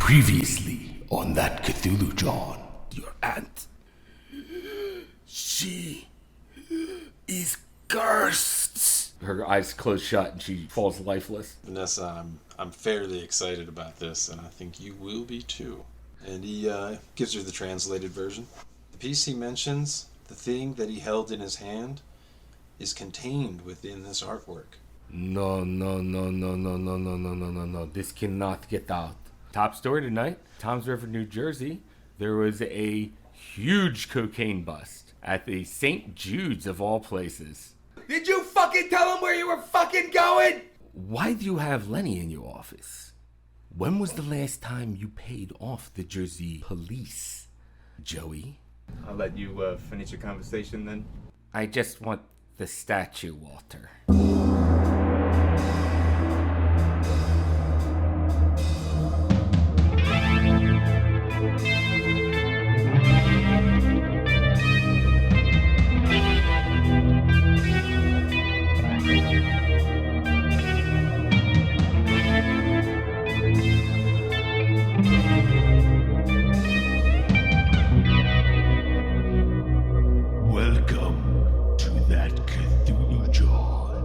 Previously on that Cthulhu Jawn. Your aunt. She is cursed. Her eyes close shut and she falls lifeless. Vanessa, I'm fairly excited about this, and I think you will be too. And he gives her the translated version. The piece he mentions, the thing that he held in his hand, is contained within this artwork. No. This cannot get out. Top story tonight, Toms River, New Jersey. There was a huge cocaine bust at the St. Jude's of all places. Did you fucking tell him where you were fucking going? Why do you have Lenny in your office? When was the last time you paid off the Jersey police, Joey? I'll let you finish your conversation then. I just want the statue, Walter. Welcome to that Cthulhu Jawn.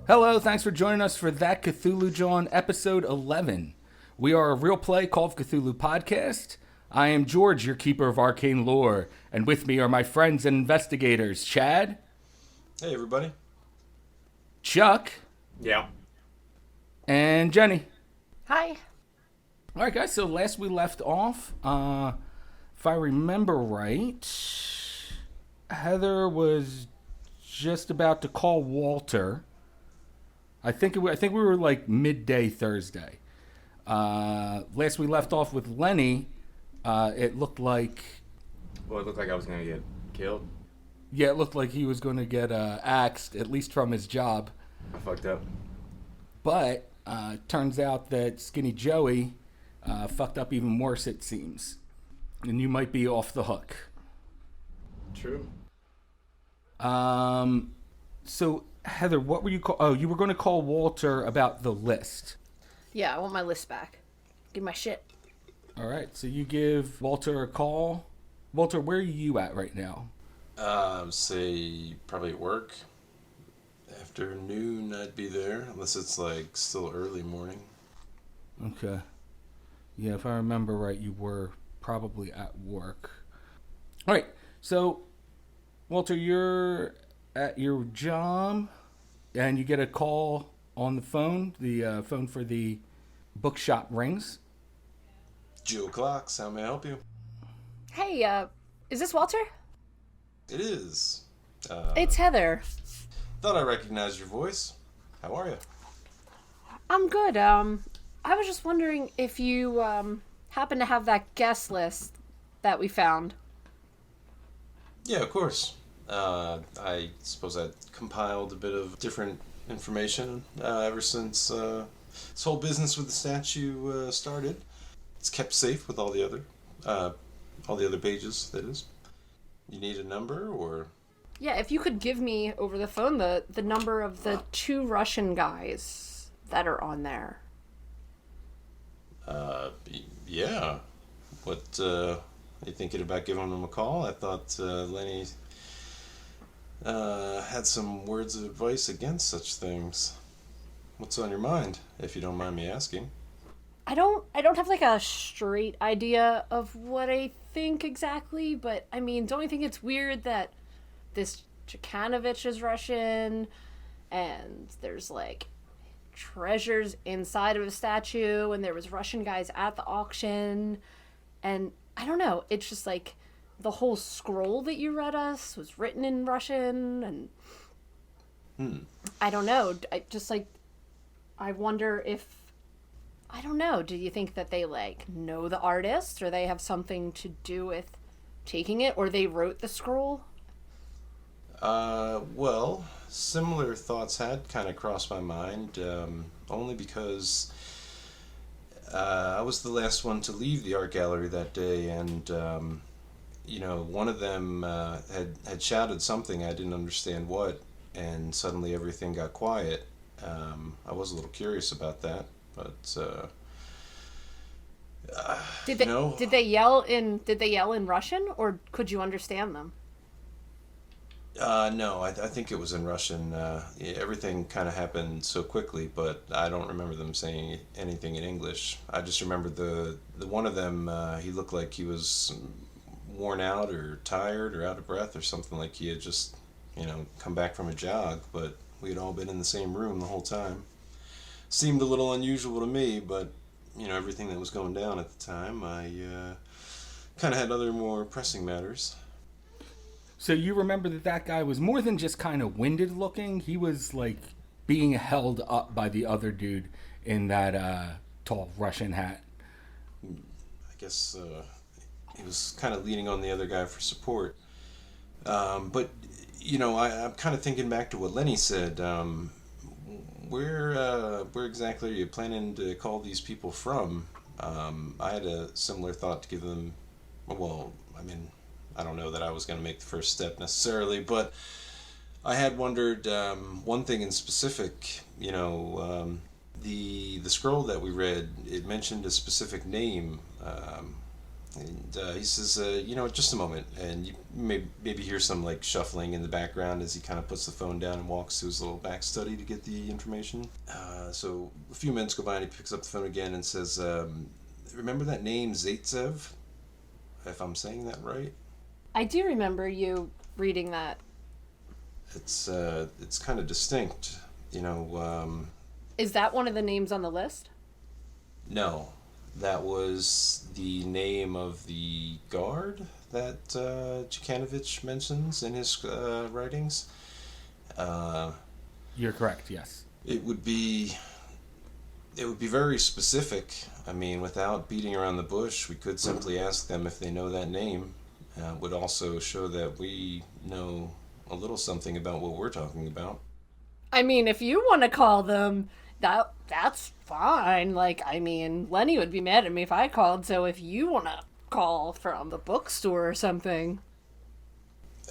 Hello, thanks for joining us for That Cthulhu Jawn, episode 11. We are a real play Call of Cthulhu podcast. I am George, your keeper of arcane lore, and with me are my friends and investigators, Chad. Hey, everybody. Chuck. Yeah. And Jenny. Hi. All right, guys, so last we left off, if I remember right, Heather was just about to call Walter. I think we were like midday Thursday. Last we left off with Lenny, it looked like... Well, it looked like I was going to get killed. Yeah, it looked like he was going to get axed, at least from his job. I fucked up. But turns out that Skinny Joey fucked up even worse, it seems. And you might be off the hook. True. So, Heather, what were you you were going to call Walter about the list. Yeah, I want my list back. Give my shit. All right, so you give Walter a call. Walter, where are you at right now? Say probably at work. Afternoon, I'd be there, unless it's like still early morning. Okay. Yeah, if I remember right, you were probably at work. All right, so Walter, you're at your job, and you get a call on the phone. The phone for the bookshop rings. Joe Clocks, how may I help you? Hey, is this Walter? It is. It's Heather. Thought I recognized your voice. How are you? I'm good. I was just wondering if you, happen to have that guest list that we found. Yeah, of course. I suppose I compiled a bit of different information ever since this whole business with the statue started. It's kept safe with all the other pages, that is. You need a number, or? Yeah, if you could give me over the phone the number of the two Russian guys that are on there. Yeah. What, are you thinking about giving them a call? I thought Lenny had some words of advice against such things. What's on your mind, if you don't mind me asking? I don't have like a straight idea of what I think exactly, but I mean, don't you think it's weird that this Chikanovich is Russian, and there's like treasures inside of a statue, and there was Russian guys at the auction, and I don't know, it's just like the whole scroll that you read us was written in Russian, and I don't know, I wonder if, I don't know, do you think that they like know the artist, or they have something to do with taking it, or they wrote the scroll? Well, similar thoughts had kind of crossed my mind, only because I was the last one to leave the art gallery that day, and one of them had shouted something, I didn't understand what, and suddenly everything got quiet. I was a little curious about that. But Did they you know, did they yell in Russian, or could you understand them? no, I think it was in Russian. Yeah, everything kind of happened so quickly, but I don't remember them saying anything in English. I just remember the one of them. He looked like he was worn out or tired or out of breath or something, like he had just, come back from a jog. But we had all been in the same room the whole time. Seemed a little unusual to me, but everything that was going down at the time, I kind of had other more pressing matters. So you remember that guy was more than just kind of winded looking. He was like being held up by the other dude in that tall Russian hat. I guess he was kind of leaning on the other guy for support. But I'm kind of thinking back to what Lenny said. Where exactly are you planning to call these people from? I had a similar thought to give them. Well, I mean, I don't know that I was going to make the first step necessarily, but I had wondered one thing in specific. The scroll that we read, it mentioned a specific name, and he says, just a moment, and you maybe hear some like shuffling in the background as he kind of puts the phone down and walks to his little back study to get the information. So a few minutes go by and he picks up the phone again and says, remember that name Zaitsev? If I'm saying that right? I do remember you reading that. It's kind of distinct, Is that one of the names on the list? No, that was the name of the guard that Jukanovic mentions in his writings. You're correct, yes. It would be very specific. I mean, without beating around the bush, we could simply ask them if they know that name. Would also show that we know a little something about what we're talking about. I mean, if you want to call them, that's fine. Like, I mean, Lenny would be mad at me if I called, so if you want to call from the bookstore or something.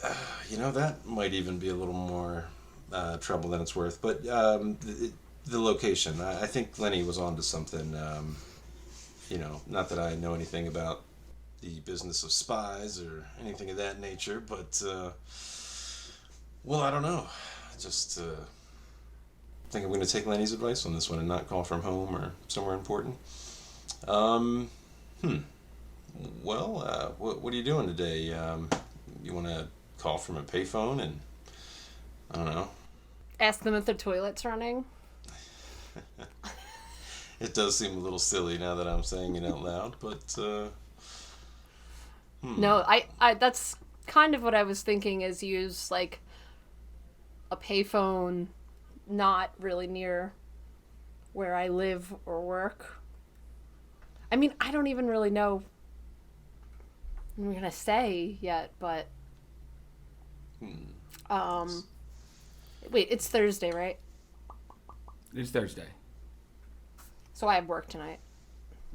That might even be a little more trouble than it's worth. But the location, I think Lenny was onto something. Not that I know anything about the business of spies or anything of that nature, but I don't know. Just think I'm going to take Lenny's advice on this one and not call from home or somewhere important. Well, what are you doing today? You want to call from a payphone and I don't know. Ask them if the toilet's running. It does seem a little silly now that I'm saying it out loud, but No, I that's kind of what I was thinking, is use like a payphone not really near where I live or work. I mean, I don't even really know what I'm gonna say yet, but wait, it's Thursday, right? It's Thursday. So I have work tonight.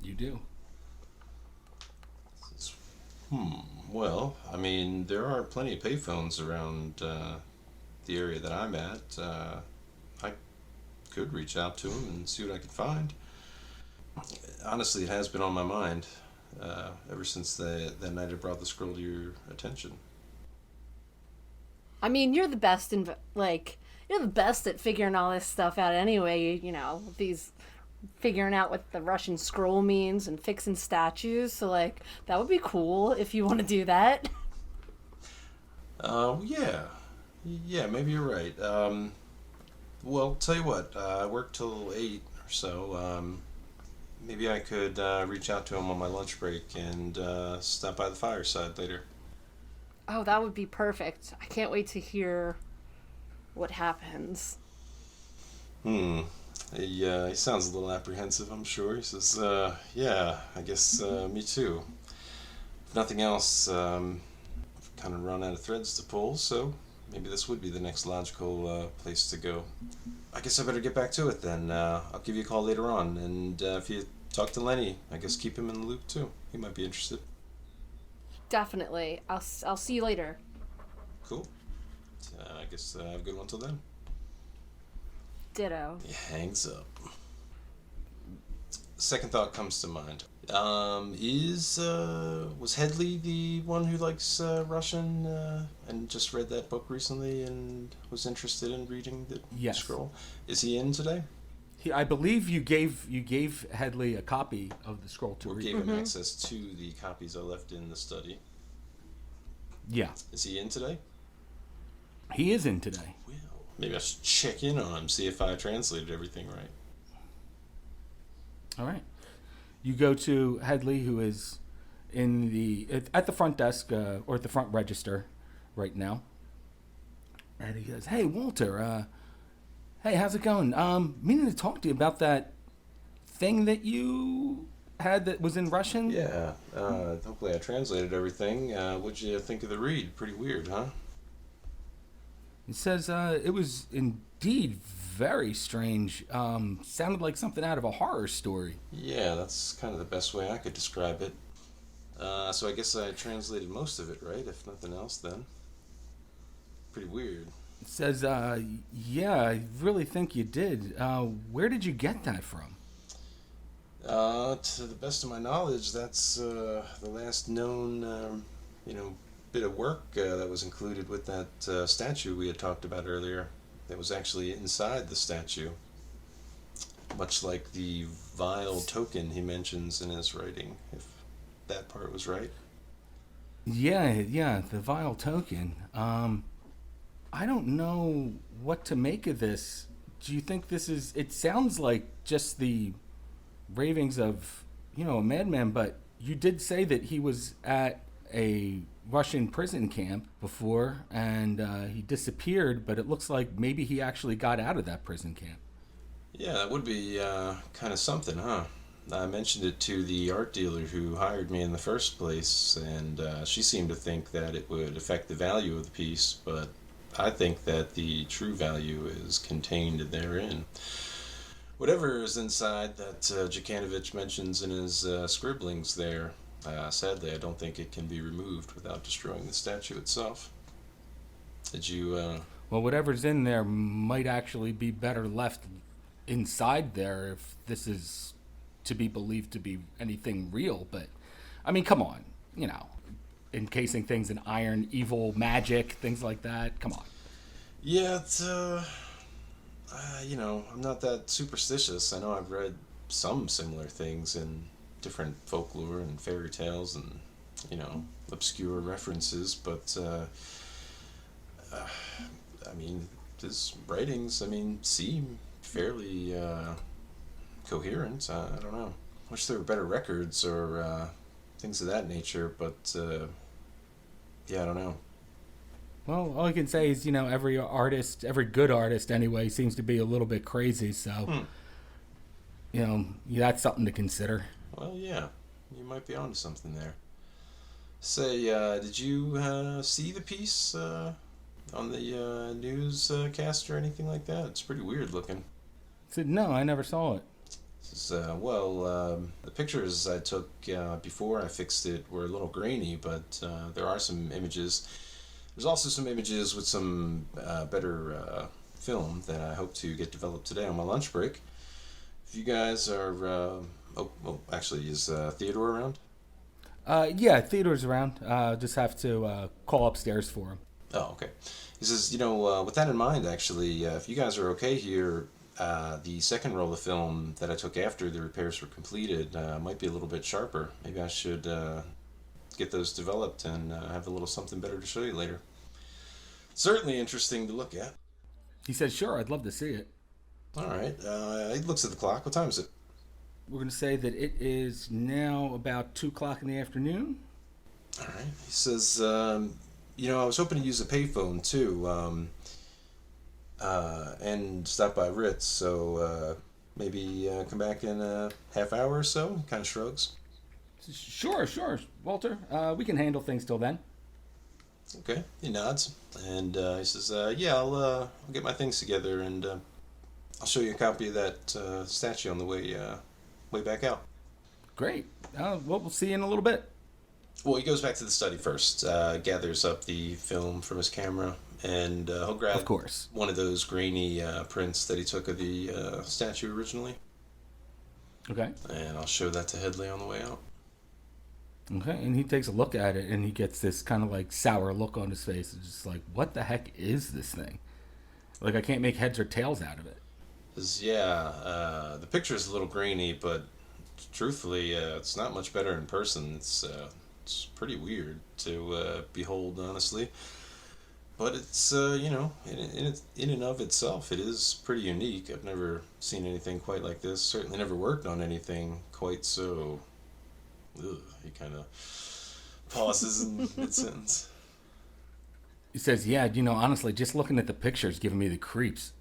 You do. Well, I mean, there are plenty of payphones around the area that I'm at. I could reach out to them and see what I can find. Honestly, it has been on my mind ever since that night I brought the scroll to your attention. I mean, you're the best you're the best at figuring all this stuff out anyway, figuring out what the Russian scroll means and fixing statues, so like that would be cool if you want to do that. Yeah, maybe you're right. Well, tell you what, I work till 8 or so. Maybe I could reach out to him on my lunch break and stop by the fireside later. Oh, that would be perfect. I can't wait to hear what happens. He sounds a little apprehensive, I'm sure. He says, yeah, I guess me too. If nothing else, I've kind of run out of threads to pull, so maybe this would be the next logical place to go. I guess I better get back to it then. I'll give you a call later on, and if you talk to Lenny, I guess keep him in the loop too. He might be interested. Definitely. I'll see you later. Cool. I guess have a good one till then. Ditto. He hangs up. second thought comes to mind. Was Headley the one who likes Russian and just read that book recently and was interested in reading the Yes. scroll? Is he in today? I believe you gave Headley a copy of the scroll to Or read. gave him access to the copies I left in the study? Yeah, Is he in today? he is in today. Well, maybe I should check in on him, see if I translated everything right. All right. You go to Headley, who is at the front desk or at the front register right now, and he goes, "Hey, Walter. Hey, how's it going? Meaning to talk to you about that thing that you had that was in Russian." Yeah, hopefully I translated everything. What'd you think of the read? Pretty weird, huh? He says it was indeed very strange. Sounded like something out of a horror story. Yeah, that's kind of the best way I could describe it. So I guess I translated most of it, right? If nothing else, then. Pretty weird. It says, yeah, I really think you did. Where did you get that from? To the best of my knowledge, that's the last known, bit of work that was included with that statue we had talked about earlier. That was actually inside the statue. Much like the vile token he mentions in his writing, if that part was right. Yeah, the vile token. I don't know what to make of this. Do you think this is... It sounds like just the ravings of, a madman, but you did say that he was at a Russian prison camp before, and he disappeared, but it looks like maybe he actually got out of that prison camp. Yeah, that would be kind of something, huh? I mentioned it to the art dealer who hired me in the first place, and she seemed to think that it would affect the value of the piece, but I think that the true value is contained therein. Whatever is inside that Jakanovich mentions in his scribblings there, sadly, I don't think it can be removed without destroying the statue itself. Did you... Well, whatever's in there might actually be better left inside there if this is to be believed to be anything real. But, I mean, come on, encasing things in iron, evil, magic, things like that. Come on. Yeah, it's, I'm not that superstitious. I know I've read some similar things in different folklore and fairy tales and, obscure references, but, his writings, seem fairly, coherent. I don't know. Wish there were better records or, things of that nature, but, yeah, I don't know. Well, all I can say is, every artist, every good artist anyway, seems to be a little bit crazy. So, that's something to consider. Well, yeah, you might be onto something there. Say, did you see the piece on the newscast or anything like that? It's pretty weird looking. I said, no, I never saw it. The pictures I took before I fixed it were a little grainy, but there are some images. There's also some images with some better film that I hope to get developed today on my lunch break. If you guys are... actually, is Theodore around? Yeah, Theodore's around. Just have to call upstairs for him. Oh, okay. He says, with that in mind, actually, if you guys are okay here, the second roll of film that I took after the repairs were completed might be a little bit sharper. Maybe I should get those developed and have a little something better to show you later. Certainly interesting to look at. He said, sure, I'd love to see it. All right. He looks at the clock. What time is it? We're going to say that it is now about 2 o'clock in the afternoon. All right. He says, I was hoping to use a payphone too, and stop by Ritz, so maybe come back in a half hour or so. Kind of shrugs. Sure, Walter. We can handle things till then. Okay. He nods, and he says, I'll get my things together, and I'll show you a copy of that statue on the way back out. Great. We'll see you in a little bit. Well, he goes back to the study first, gathers up the film from his camera, and he'll grab, of course, one of those grainy prints that he took of the statue originally. Okay. And I'll show that to Headley on the way out. Okay, and he takes a look at it, and he gets this kind of like sour look on his face. It's just like, what the heck is this thing? Like, I can't make heads or tails out of it. The picture's a little grainy, but truthfully, it's not much better in person. It's pretty weird to behold, honestly. But it's, in and of itself, it is pretty unique. I've never seen anything quite like this. Certainly never worked on anything quite so... Ugh, he kind of pauses in mid-sentence. He says, yeah, honestly, just looking at the pictures giving me the creeps.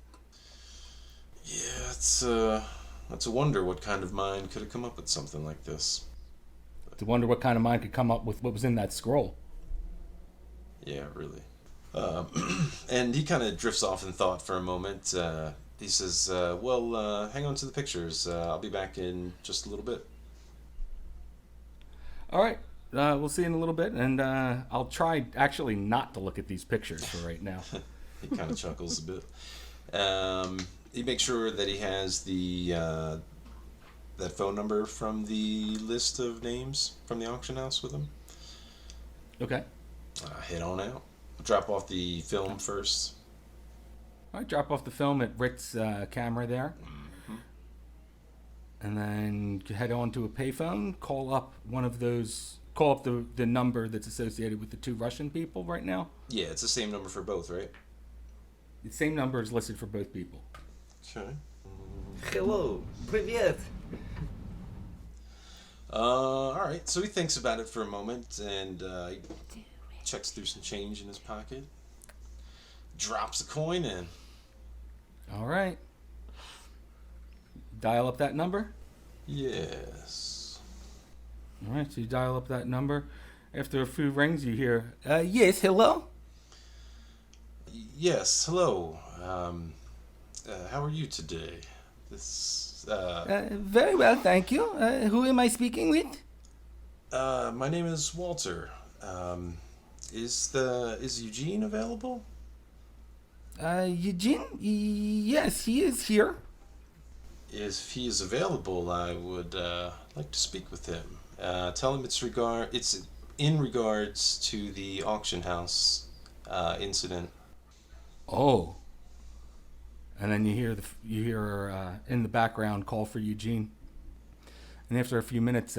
Yeah, it's a wonder what kind of mind could have come up with something like this. To wonder what kind of mind could come up with what was in that scroll. Yeah, really. And he kind of drifts off in thought for a moment. He says, hang on to the pictures. I'll be back in just a little bit. All right. We'll see in a little bit, and I'll try actually not to look at these pictures for right now. He kind of chuckles a bit. He makes sure that he has the that phone number from the list of names from the auction house with him. Okay. Head on out. Drop off the film first. All right, drop off the film at Rick's camera there. Mm-hmm. And then head on to a payphone, call up the number that's associated with the two Russian people right now. Yeah, it's the same number for both, right? The same number is listed for both people. Okay. Hello, привет. Alright, so he thinks about it for a moment and he checks through some change in his pocket. Drops a coin in. All right. Dial up that number. Yes. All right, so you dial up that number. After a few rings, you hear, yes, hello? Yes, hello. How are you today? Very well, thank you. Who am I speaking with? My name is Walter. Is Eugene available? Eugene? Yes, he is here. If he is available, I would like to speak with him. Tell him it's in regards to the auction house incident. Oh. And then you hear in the background call for Eugene. And after a few minutes,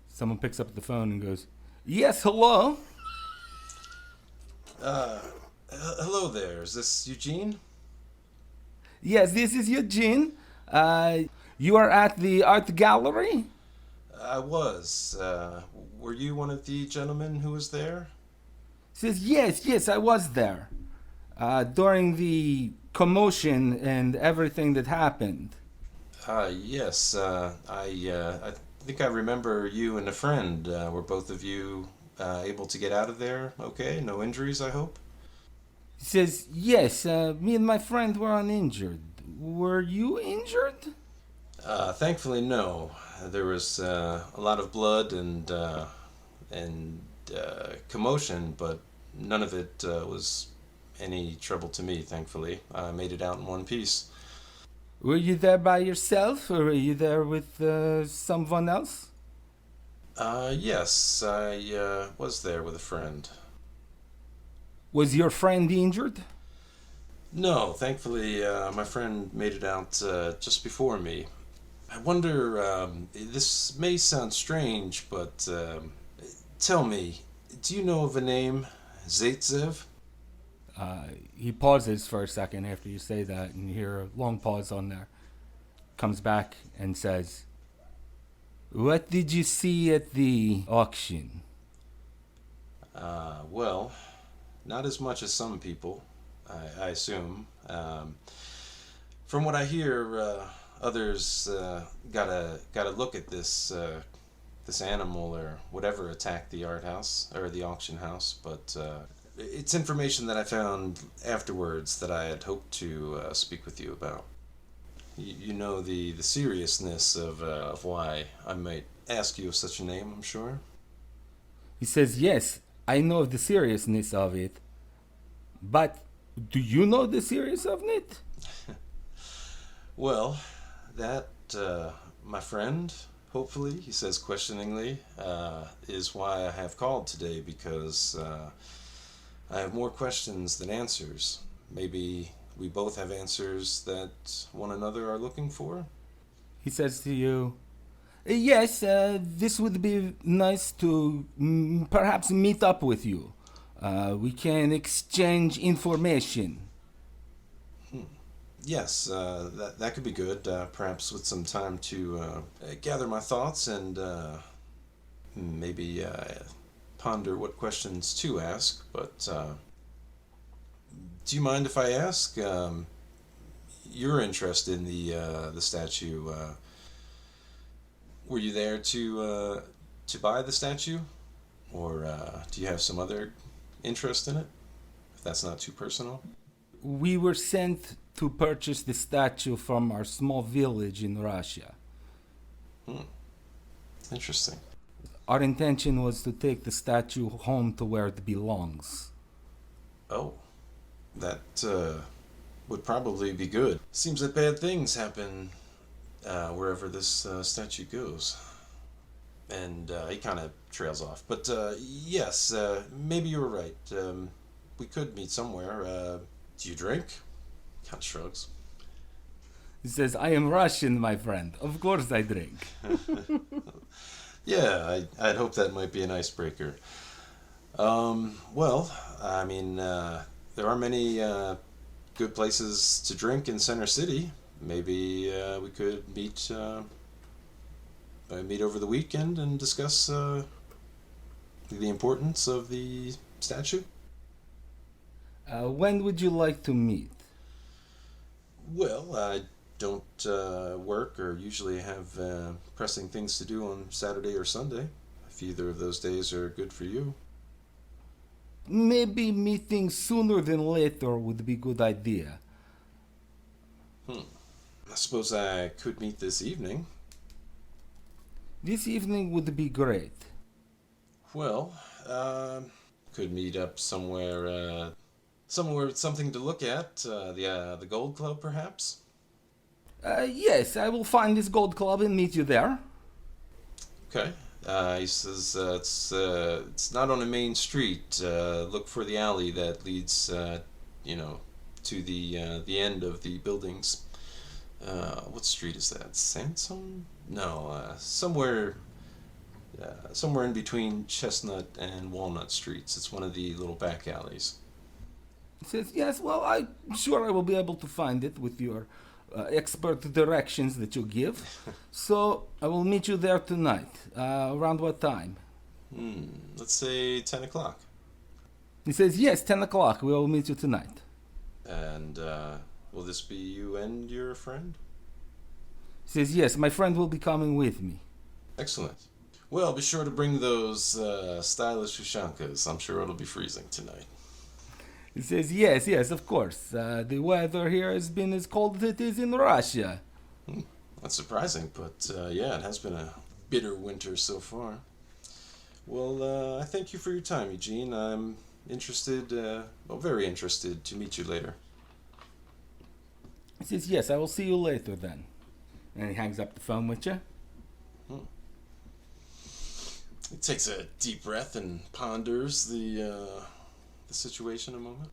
someone picks up the phone and goes, yes, hello? Hello there. Is this Eugene? Yes, this is Eugene. You are at the art gallery? I was. Were you one of the gentlemen who was there? Says, yes, I was there. During the commotion and everything that happened. Yes. I think I remember you and a friend. Were both of you able to get out of there okay? No injuries, I hope? He says, yes, me and my friend were uninjured. Were you injured? Thankfully, no. There was a lot of blood and commotion, but none of it was any trouble to me, thankfully. I made it out in one piece. Were you there by yourself, or were you there with someone else? Yes, I was there with a friend. Was your friend injured? No, thankfully, my friend made it out just before me. I wonder, this may sound strange, but tell me, do you know of a name, Zaitsev? He pauses for a second after you say that, and you hear a long pause on there. Comes back and says, what did you see at the auction? Well, not as much as some people, I assume. From what I hear, others got a look at this animal or whatever attacked the art house or the auction house, but it's information that I found afterwards that I had hoped to speak with you about. You know the seriousness of why I might ask you of such a name, I'm sure. He says, yes, I know the seriousness of it. But do you know the seriousness of it? Well, that my friend, hopefully, he says questioningly, is why I have called today, because I have more questions than answers. Maybe we both have answers that one another are looking for? He says to you, yes, this would be nice to perhaps meet up with you. We can exchange information. Yes, that could be good. Perhaps with some time to gather my thoughts and maybe ponder what questions to ask. But do you mind if I ask your interest in the statue? Were you there to buy the statue, or do you have some other interest in it? If that's not too personal. We were sent to purchase the statue from our small village in Russia. Interesting. Our intention was to take the statue home to where it belongs. Oh, that would probably be good. Seems that bad things happen wherever this statue goes. And he kind of trails off. But yes, maybe you were right. We could meet somewhere. Do you drink? Kind of shrugs. He says, I am Russian, my friend. Of course I drink. Yeah, I'd hope that might be an icebreaker. Well, I mean, there are many good places to drink in Center City. Maybe we could meet over the weekend and discuss the importance of the statue. When would you like to meet? Well, I don't work or usually have pressing things to do on Saturday or Sunday. If either of those days are good for you. Maybe meeting sooner than later would be a good idea. I suppose I could meet this evening. This evening would be great. Well, could meet up somewhere with something to look at. The Gold Club, perhaps? Yes, I will find this gold club and meet you there. Okay. He says it's not on a main street. Look for the alley that leads, to the end of the buildings. What street is that? Sansom? No, somewhere in between Chestnut and Walnut Streets. It's one of the little back alleys. He says, yes, well, I'm sure I will be able to find it with your expert directions that you give. So I will meet you there tonight. Around what time? Let's say 10 o'clock. He says, yes, 10 o'clock. We will meet you tonight. And will this be you and your friend? He says, yes, my friend will be coming with me. Excellent. Well, be sure to bring those stylish ushankas. I'm sure it'll be freezing tonight. He says, yes, of course. The weather here has been as cold as it is in Russia. That's surprising, but yeah, it has been a bitter winter so far. Well, I thank you for your time, Eugene. I'm interested, very interested to meet you later. He says, yes, I will see you later then. And he hangs up the phone with you. He takes a deep breath and ponders the situation a moment.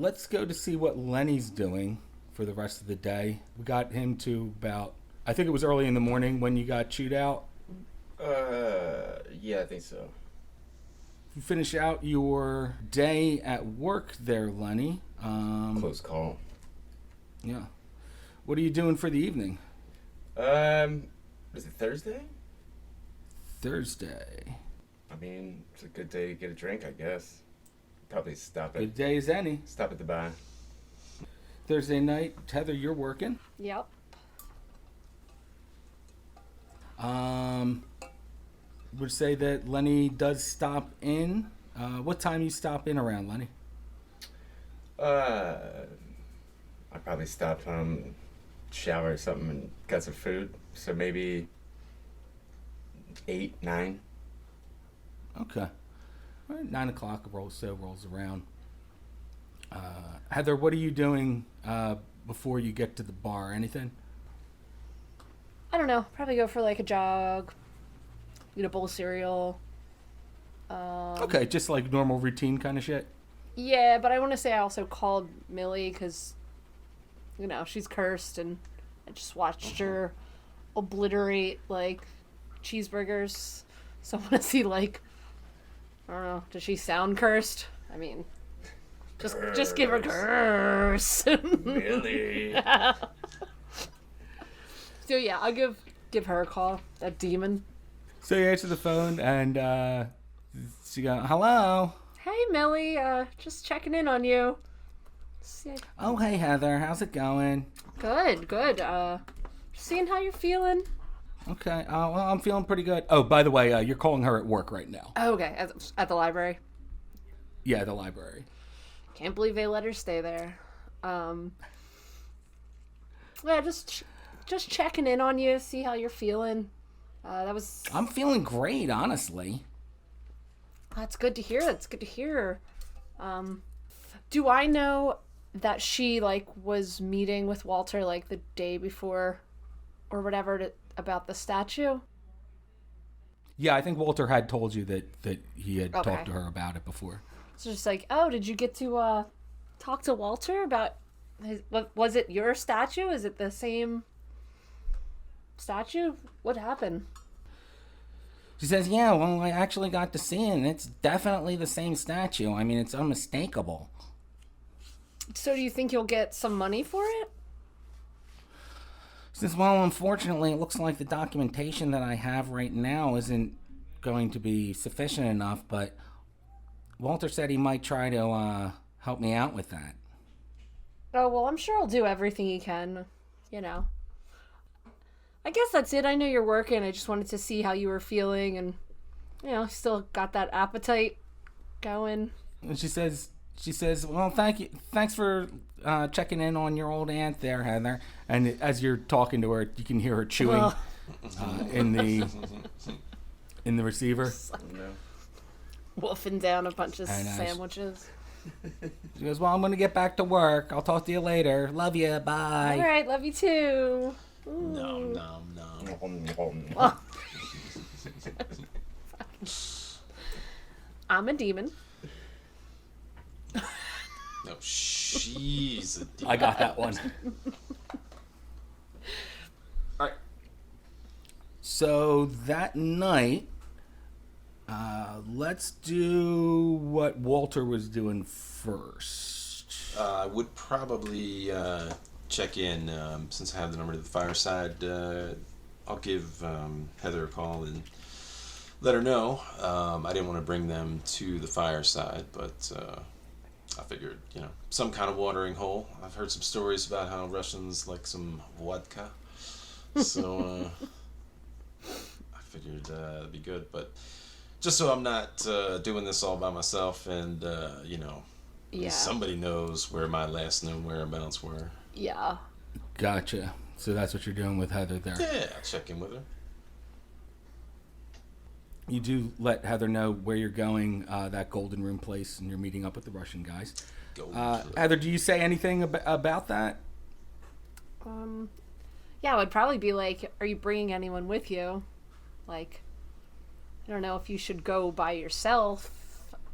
Let's go to see what Lenny's doing for the rest of the day. We got him to about, I think it was early in the morning when you got chewed out. Yeah, I think so. You finish out your day at work there, Lenny. Close call. Yeah. What are you doing for the evening? Is it Thursday? Thursday. I mean, it's a good day to get a drink, I guess. Probably stop Good day as any. Stop at the bar. Thursday night, Heather, you're working. Yep. Would say that Lenny does stop in. What time you stop in around, Lenny? I probably stopped home, shower or something, and got some food. So maybe 8, 9. Okay. All right, 9 o'clock rolls around. Heather, what are you doing before you get to the bar? Anything? I don't know. Probably go for like a jog, eat a bowl of cereal. Okay, just like normal routine kind of shit. Yeah, but I want to say I also called Millie because, you know, she's cursed, and I just watched her obliterate like cheeseburgers. So I want to see like, I don't know, does she sound cursed? I mean, just give her curse. Really? So yeah, I'll give her a call. That demon. So you answer the phone and she go, "Hello." Hey Millie, just checking in on you. Oh, hey Heather, how's it going? Good. Seeing how you're feeling. Okay. Well, I'm feeling pretty good. Oh, by the way, you're calling her at work right now. Oh, okay, at the library. Yeah, the library. Can't believe they let her stay there. Yeah, just checking in on you, see how you're feeling. I'm feeling great, honestly. That's good to hear. Do I know that she like was meeting with Walter like the day before, or whatever, about the statue? Yeah, I think Walter had told you that he had Okay. talked to her about it before. So just like, oh, did you get to talk to Walter about was it your statue? Is it the same statue? What happened? She says, "Yeah, well, I actually got to see it, and it's definitely the same statue. I mean, it's unmistakable." So do you think you'll get some money for it? She says, "Well, unfortunately, it looks like the documentation that I have right now isn't going to be sufficient enough, but Walter said he might try to help me out with that." Oh, well, I'm sure I'll do everything he can, you know. I guess that's it. I know you're working. I just wanted to see how you were feeling, and, you know, still got that appetite going. And she says, "Well, thank you. Thanks for checking in on your old aunt there, Heather." And as you're talking to her, you can hear her chewing in the receiver. No. Wolfing down a bunch of Very nice. sandwiches. She goes, "Well, I'm going to get back to work. I'll talk to you later. Love you. Bye." All right, love you too. Nom. Well, I'm a demon. No, she's a demon. I got that one. All right. So that night, let's do what Walter was doing first. I would probably check in since I have the number to the fireside. I'll give Heather a call and let her know. I didn't want to bring them to the fireside, but I figured, you know, some kind of watering hole. I've heard some stories about how Russians like some vodka, so I figured it'd be good. But just so I'm not doing this all by myself, and you know, Yeah. somebody knows where my last known whereabouts were. Yeah. Gotcha. So that's what you're doing with Heather there. Yeah, I'll check in with her. You do let Heather know where you're going, that Golden Room place, and you're meeting up with the Russian guys. Heather, do you say anything about that? Yeah, it would probably be like, are you bringing anyone with you? Like, I don't know if you should go by yourself.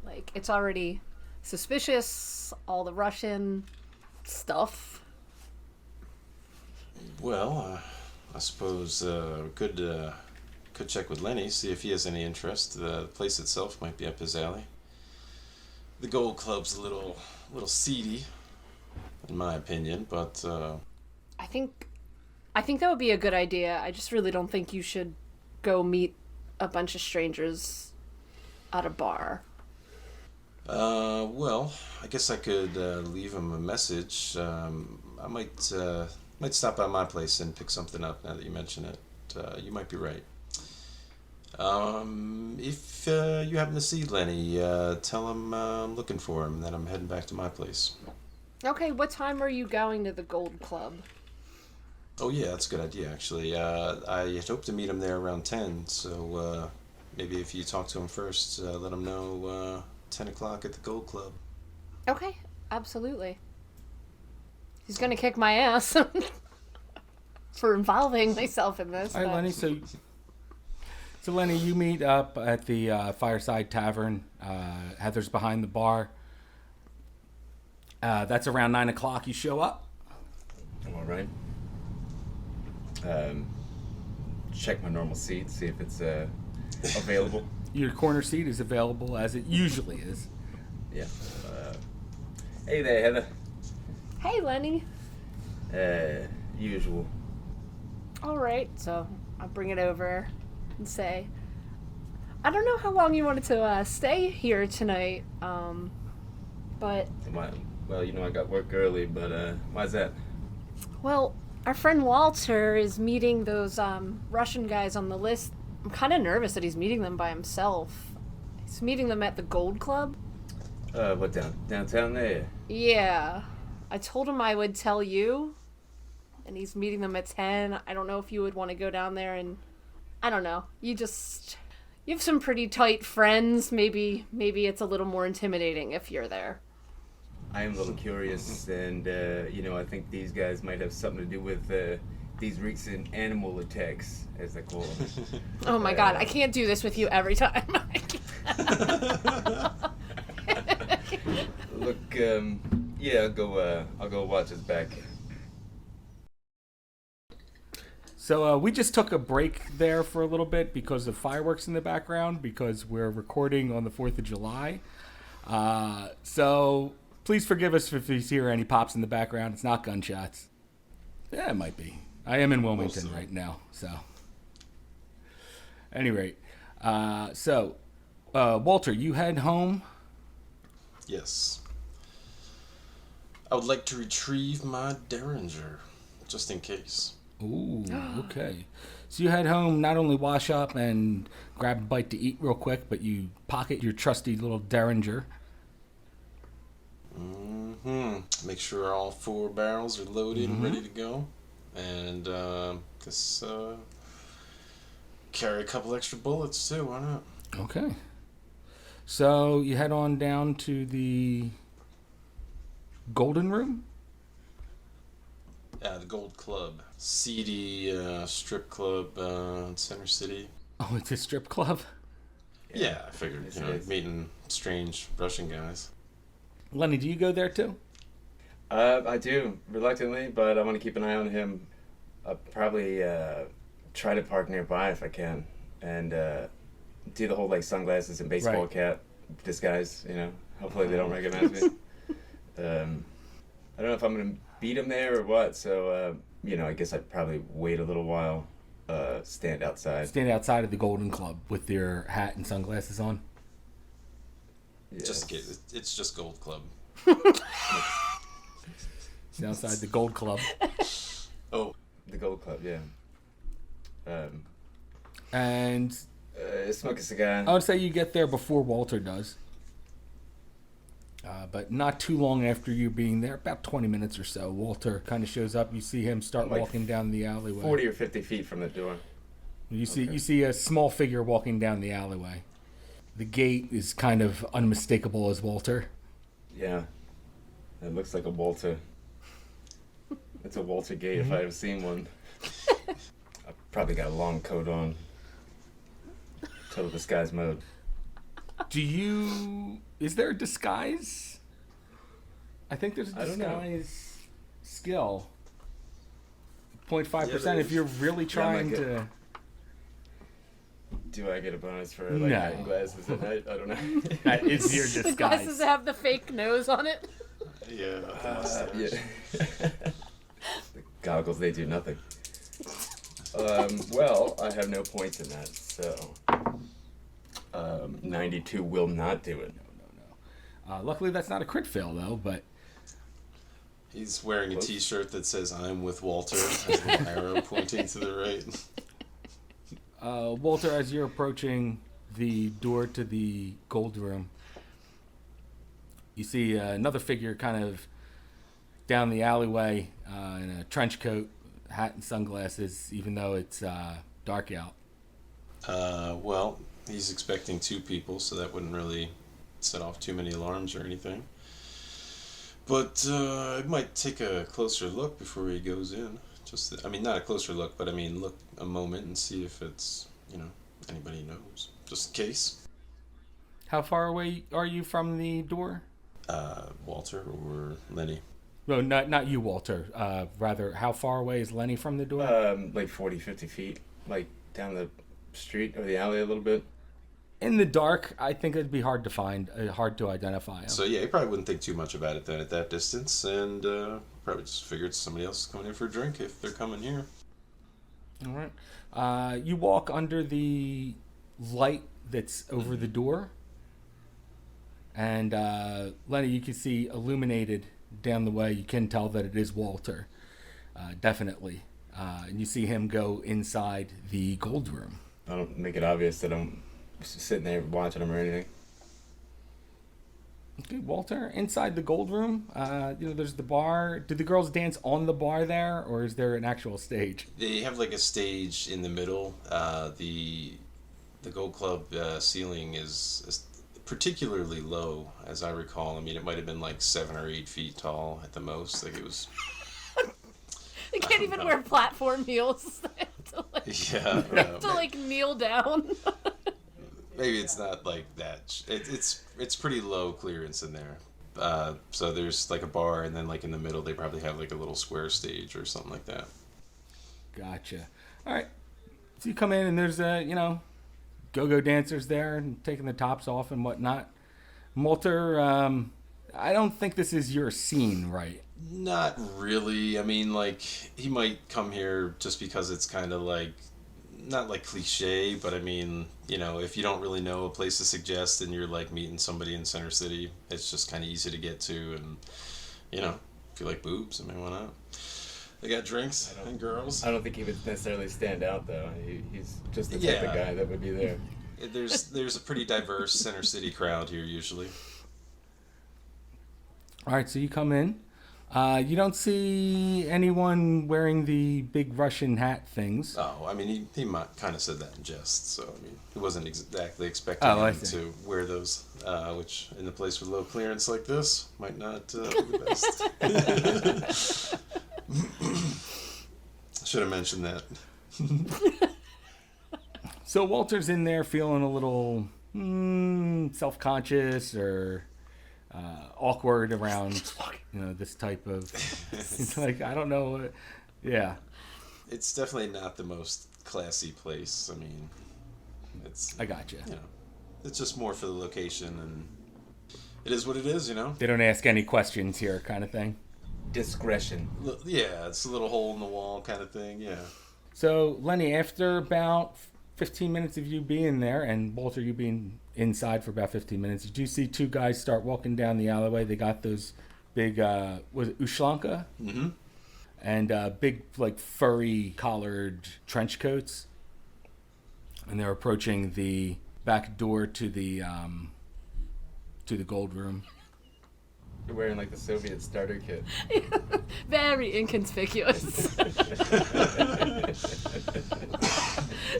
Like, it's already suspicious, all the Russian stuff. Well, I suppose could check with Lenny, see if he has any interest. The place itself might be up his alley. The Gold Club's a little seedy, in my opinion, but I think that would be a good idea. I just really don't think you should go meet a bunch of strangers at a bar. well, I guess I could leave him a message. I might stop by my place and pick something up now that you mention it. You might be right. If you happen to see Lenny, tell him I'm looking for him, that I'm heading back to my place. Okay, what time are you going to the Gold Club? Oh yeah, that's a good idea actually. I had hoped to meet him there around 10, so maybe if you talk to him first, let him know 10 o'clock at the Gold Club. Okay, absolutely. He's gonna kick my ass. for involving myself in this. All right, but- Lenny. So Lenny, you meet up at the Fireside Tavern. Heather's behind the bar. That's around 9 o'clock. You show up. All right. Check my normal seat, see if it's available. Your corner seat is available as it usually is. Yeah. Hey there, Heather. Hey, Lenny. Usual. All right, so I'll bring it over and say, I don't know how long you wanted to stay here tonight, but, Well, I got work early, but why's that? well, our friend Walter is meeting those Russian guys on the list. I'm kind of nervous that he's meeting them by himself. He's meeting them at the Gold Club. What downtown there? Yeah. I told him I would tell you, and he's meeting them at 10. I don't know if you would want to go down there, and I don't know. You have some pretty tight friends. Maybe it's a little more intimidating if you're there. I am a little curious, and I think these guys might have something to do with these recent animal attacks, as they call them. Oh my god, I can't do this with you every time. Look, yeah, I'll go watch his back. So we just took a break there for a little bit because of fireworks in the background, because we're recording on the 4th of July. So please forgive us if you hear any pops in the background. It's not gunshots. Yeah, it might be. I am in Wilmington right now, so. At any rate, Walter, you head home. Yes. I would like to retrieve my Derringer, just in case. Ooh, okay. So you head home, not only wash up and grab a bite to eat real quick, but you pocket your trusty little Derringer. Make sure all 4 barrels are loaded and ready to go. And just carry a couple extra bullets too, why not? Okay. So you head on down to the Golden Room? The Gold Club. Seedy strip club in Center City. Oh, it's a strip club? Yeah, I figured, Yes, it is. meeting strange Russian guys. Lenny, do you go there too? I do, reluctantly, but I want to keep an eye on him. I'll probably try to park nearby if I can, and do the whole sunglasses and baseball Right. cap disguise. Hopefully they don't recognize me. I don't know if I'm gonna beat him there or what. So I guess I'd probably wait a little while, stand outside. Stand outside of the Golden Club with your hat and sunglasses on. Yes. Just in case, it's just Gold Club. Stand outside the Gold Club. Oh, The Gold Club, yeah. And Smoke a cigar. I would say you get there before Walter does. But not too long after you being there, about 20 minutes or so, Walter kind of shows up. You see him start Like walking down the alleyway. 40 or 50 feet from the door. You see a small figure walking down the alleyway. The gait is kind of unmistakable as Walter. Yeah. It looks like a Walter. It's a Walter gate if I ever seen one. I've probably got a long coat on. Total disguise mode. Is there a disguise? I think there's a I don't know. disguise skill. 0.5% Yeah, there if you're really trying like to. Do I get a bonus for No. night and glasses at night? I don't know. That is your The glasses disguise. have the fake nose on it. yeah. The mustache. Yeah. The goggles, they do nothing. Well, I have no points in that, so 92 will not do it. No. Luckily, that's not a crit fail though. But He's wearing a T-shirt that says "I'm with Walter," has an arrow pointing to the right. Walter, as you're approaching the door to the gold room, you see another figure kind of down the alleyway in a trench coat, hat, and sunglasses, even though it's dark out. Well, he's expecting 2 people, so that wouldn't really set off too many alarms or anything. But I might take a closer look before he goes in, Just, I mean, not a closer look, but I mean, look a moment and see if it's, anybody knows, just in case. How far away are you from the door? Walter or Lenny? No, not you, Walter. Rather, how far away is Lenny from the door? Like 40, 50 feet, like down the street or the alley a little bit. In the dark, I think it'd be hard to find, hard to identify him. So yeah, he probably wouldn't think too much about it then at that distance, and probably just figured somebody else is coming in for a drink if they're coming here. All right. You walk under the light that's over the door, and Lenny, you can see illuminated down the way. You can tell that it is Walter, definitely. And you see him go inside the gold room. I don't make it obvious that I'm sitting there watching him or anything. Okay, Walter, inside the gold room, there's the bar. Did the girls dance on the bar there, or is there an actual stage? They have like a stage in the middle. The Gold Club ceiling is particularly low, as I recall. I mean, it might have been like 7 or 8 feet tall at the most. Like it was. They can't even wear platform heels. They have to like kneel down. Maybe it's not like that. It's pretty low clearance in there. So there's like a bar, and then like in the middle they probably have like a little square stage or something like that. Gotcha. All right. So you come in, and there's go-go dancers there and taking the tops off and whatnot. Walter, I don't think this is your scene, right? Not really. I mean, like, he might come here just because it's kind of like, not like cliche, but I mean, if you don't really know a place to suggest and you're like meeting somebody in Center City, it's just kind of easy to get to. And, if you like boobs, I mean, why not? They got drinks and girls. I don't think he would necessarily stand out, though. He's just the type of guy that would be there. There's a pretty diverse Center City crowd here usually. All right, so you come in. You don't see anyone wearing the big Russian hat things. Oh, I mean, he might kind of said that in jest, so I mean, he wasn't exactly expecting him to wear those, which in a place with low clearance like this might not be the best. Should have mentioned that. So Walter's in there feeling a little self-conscious or awkward around this type of it's like, I don't know. Yeah, it's definitely not the most classy place. I mean, I gotcha. It's just more for the location, and it is what it is. They don't ask any questions here, kind of thing. Discretion. Yeah, it's a little hole in the wall kind of thing. Yeah. So Lenny, after about 15 minutes of you being there, and Walter, you being inside for about 15 minutes, did you see two guys start walking down the alleyway? They got those big, was it Ushlanka? Mm-hmm. And big, like, furry collared trench coats. And they're approaching the back door to the gold room. You're wearing like the Soviet starter kit. Very inconspicuous.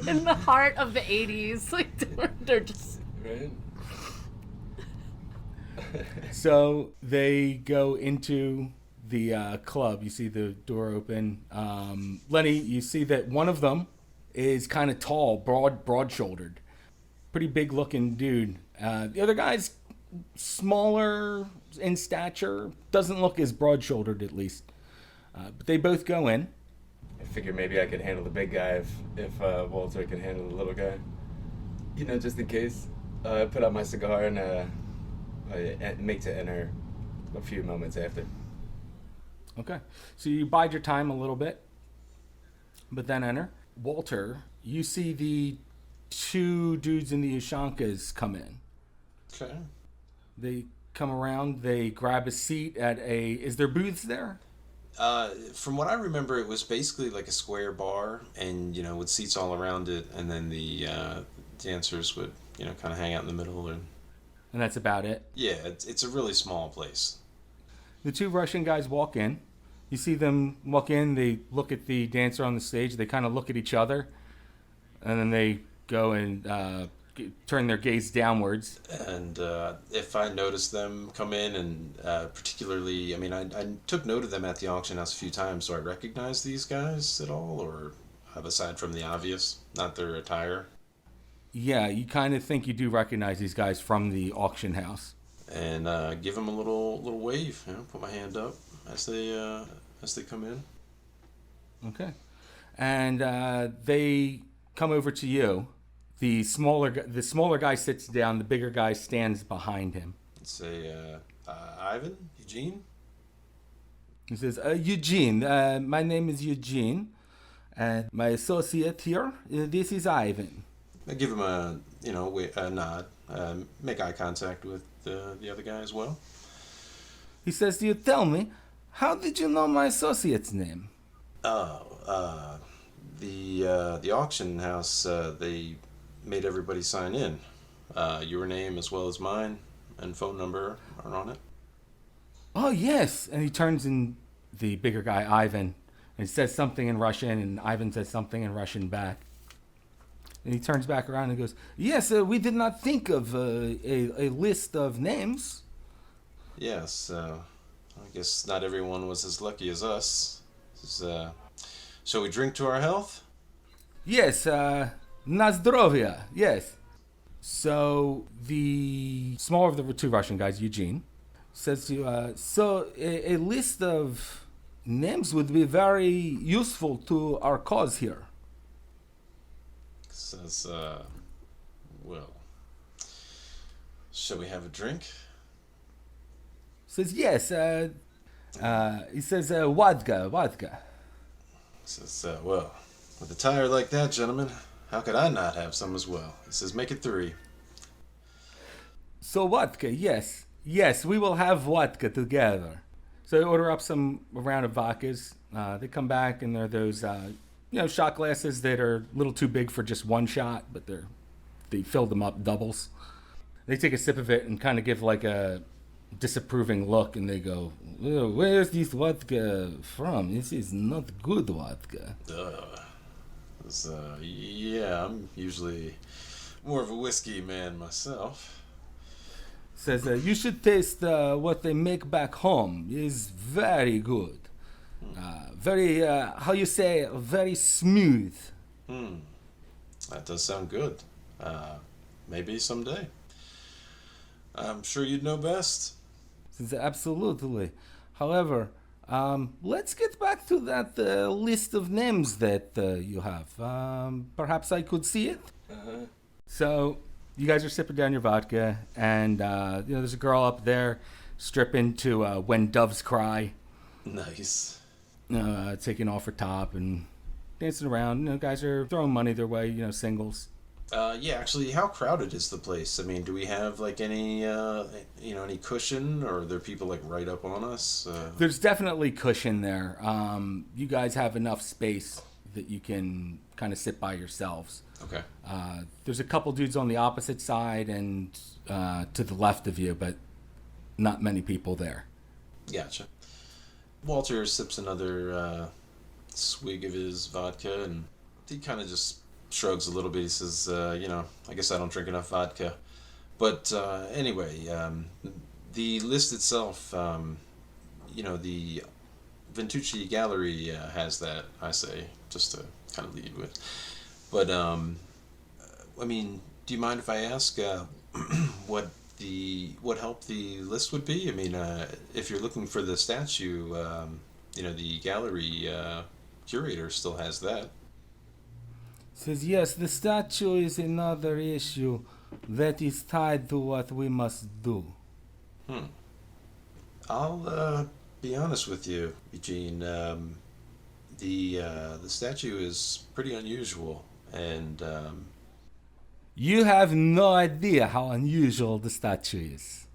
In the heart of the 80s. Like, they're just... Right? So they go into the club. You see the door open. Lenny, you see that one of them is kind of tall, broad-shouldered. Pretty big-looking dude. The other guy's smaller in stature. Doesn't look as broad-shouldered, at least. But they both go in. I figure maybe I could handle the big guy if Walter can handle the little guy. Just in case. I put out my cigar and I make to enter a few moments after. Okay. So you bide your time a little bit, but then enter. Walter, you see the two dudes in the Ushankas come in. Okay. They come around, they grab a seat at is there booths there? From what I remember, it was basically like a square bar, and with seats all around it, and then the dancers would kind of hang out in the middle, and that's about it. Yeah, it's a really small place. The two Russian guys walk in. You see them walk in. They look at the dancer on the stage. They kind of look at each other, and then they go and turn their gaze downwards. And if I notice them come in, and particularly, I mean, I took note of them at the auction house a few times, so I recognize these guys at all, or aside from the obvious, not their attire. Yeah, you kind of think you do recognize these guys from the auction house. And give them a little wave, put my hand up as they come in. Okay. And they come over to you. The smaller guy sits down. The bigger guy stands behind him. And say, Ivan, Eugene. He says, Eugene, my name is Eugene. My associate here, this is Ivan. I give him a nod. Make eye contact with the other guy as well. He says, "Do you tell me, how did you know my associate's name?" Oh, the auction house, they made everybody sign in. Your name as well as mine and phone number are on it. Oh, yes. And he turns in the bigger guy, Ivan, and says something in Russian, and Ivan says something in Russian back. And he turns back around and goes, "Yes, we did not think of a list of names." Yes, I guess not everyone was as lucky as us. Shall we drink to our health? Yes, na zdrovia, yes. So the smaller of the two Russian guys, Eugene, says to you, so a list of names would be very useful to our cause here. Says, well, shall we have a drink? Says, yes, he says, vodka. Says, well, with a tire like that, gentlemen, how could I not have some as well? He says, make it 3. So vodka, yes. Yes, we will have vodka together. So they order up a round of vodkas. They come back and they're those, shot glasses that are a little too big for just one shot, but they fill them up doubles. They take a sip of it and kind of give like a disapproving look, and they go, "Oh, where's this vodka from? This is not good vodka." Yeah, I'm usually more of a whiskey man myself. Says, you should taste what they make back home. It is very good. Very, very smooth. That does sound good. Maybe someday. I'm sure you'd know best. Says, absolutely. However, let's get back to that list of names that you have. Perhaps I could see it? So, you guys are sipping down your vodka, and there's a girl up there stripping to When Doves Cry. Nice. Taking off her top and dancing around. Guys are throwing money their way, singles. Yeah, actually, how crowded is the place? I mean, do we have like any cushion, or are there people like right up on us? There's definitely cushion there. You guys have enough space that you can kind of sit by yourselves. Okay. There's a couple dudes on the opposite side and to the left of you, but not many people there. Gotcha. Walter sips another swig of his vodka, and he kind of just shrugs a little bit. He says, I guess I don't drink enough vodka. But anyway, the list itself, the Ventucci Gallery has that, I say, just to kind of lead with. But, do you mind if I ask what help the list would be? I mean, if you're looking for the statue, the gallery curator still has that. Says, yes, the statue is another issue that is tied to what we must do. I'll be honest with you, Eugene. The statue is pretty unusual, and you have no idea how unusual the statue is.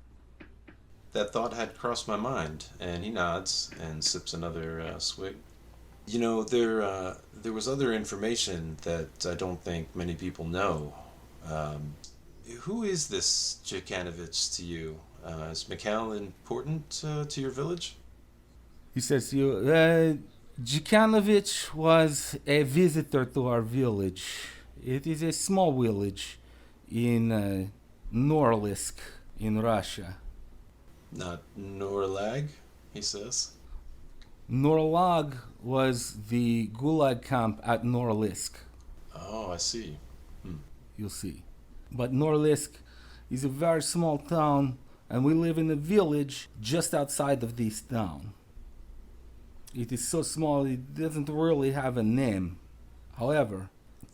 That thought had crossed my mind, and he nods and sips another swig. There was other information that I don't think many people know. Who is this Jekanovich to you? Is Mikhail important to your village? He says to you, Jekanovich was a visitor to our village. It is a small village in Norlisk in Russia. Not Norlag, he says. Norlag was the Gulag camp at Norlisk, Oh, I see. you'll see. But Norlisk is a very small town, and we live in a village just outside of this town. It is so small it doesn't really have a name. However,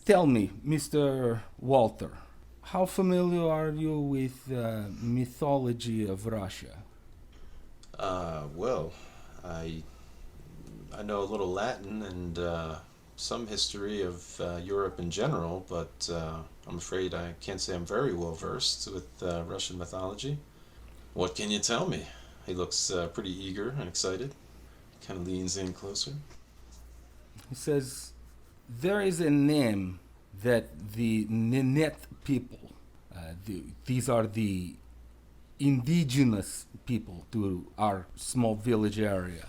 tell me, Mr. Walter, how familiar are you with mythology of Russia? Well, I know a little Latin and some history of Europe in general, but I'm afraid I can't say I'm very well versed with Russian mythology. What can you tell me? He looks pretty eager and excited. Kind of leans in closer. He says, there is a name that the Nenets people, these are the indigenous people to our small village area.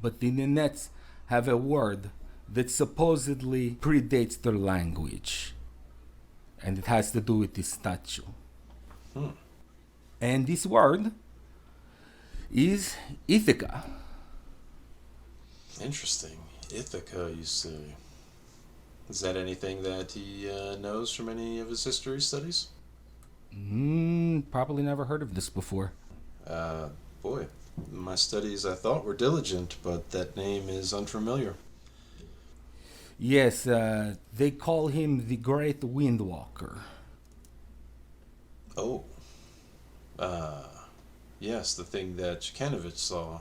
But the Nenets have a word that supposedly predates their language. And it has to do with this statue. And this word is Ithaca. Interesting. Ithaca, you say. Is that anything that he knows from any of his history studies? Probably never heard of this before. Boy, my studies I thought were diligent, but that name is unfamiliar. Yes, they call him the Great Windwalker. Oh. Yes, the thing that Jekanovich saw,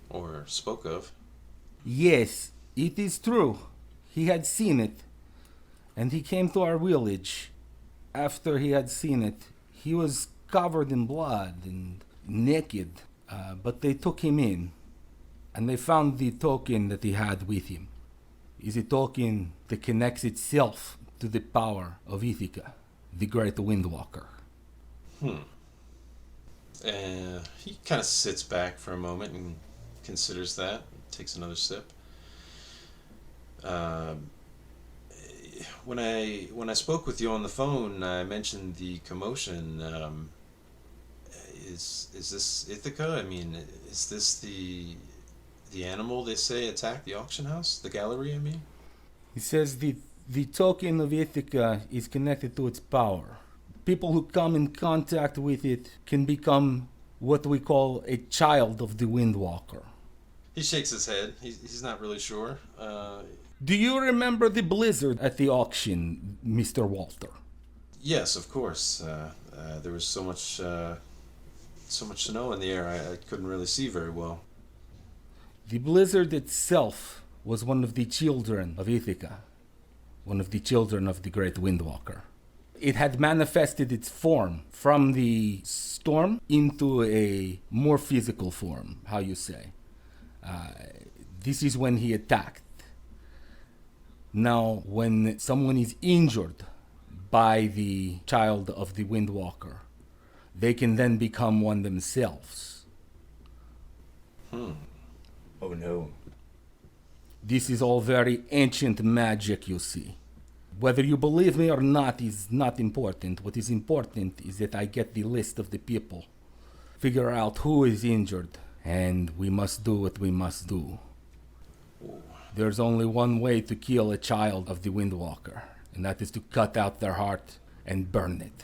or spoke of. Yes, it is true. He had seen it, and he came to our village. After he had seen it, he was covered in blood and naked, but they took him in, and they found the token that he had with him. Is a token that connects itself to the power of Ithaca, the Great Windwalker. He kind of sits back for a moment and considers that, takes another sip. When I spoke with you on the phone, I mentioned the commotion. Is this Ithaca? I mean, is this the animal they say attacked the auction house, the gallery? I mean, He says the token of Ithaca is connected to its power. People who come in contact with it can become what we call a child of the Windwalker. he shakes his head. He's not really sure. Do you remember the blizzard at the auction, Mr. Walter? Yes, of course. There was so much snow in the air. I couldn't really see very well. The blizzard itself was one of the children of Ithaca, one of the children of the Great Windwalker. It had manifested its form from the storm into a more physical form, how you say. This is when he attacked. Now, when someone is injured by the child of the Windwalker, they can then become one themselves. Oh no. This is all very ancient magic, you see. Whether you believe me or not is not important. What is important is that I get the list of the people, figure out who is injured, and we must do what we must do. There's only one way to kill a child of the Windwalker, and that is to cut out their heart and burn it.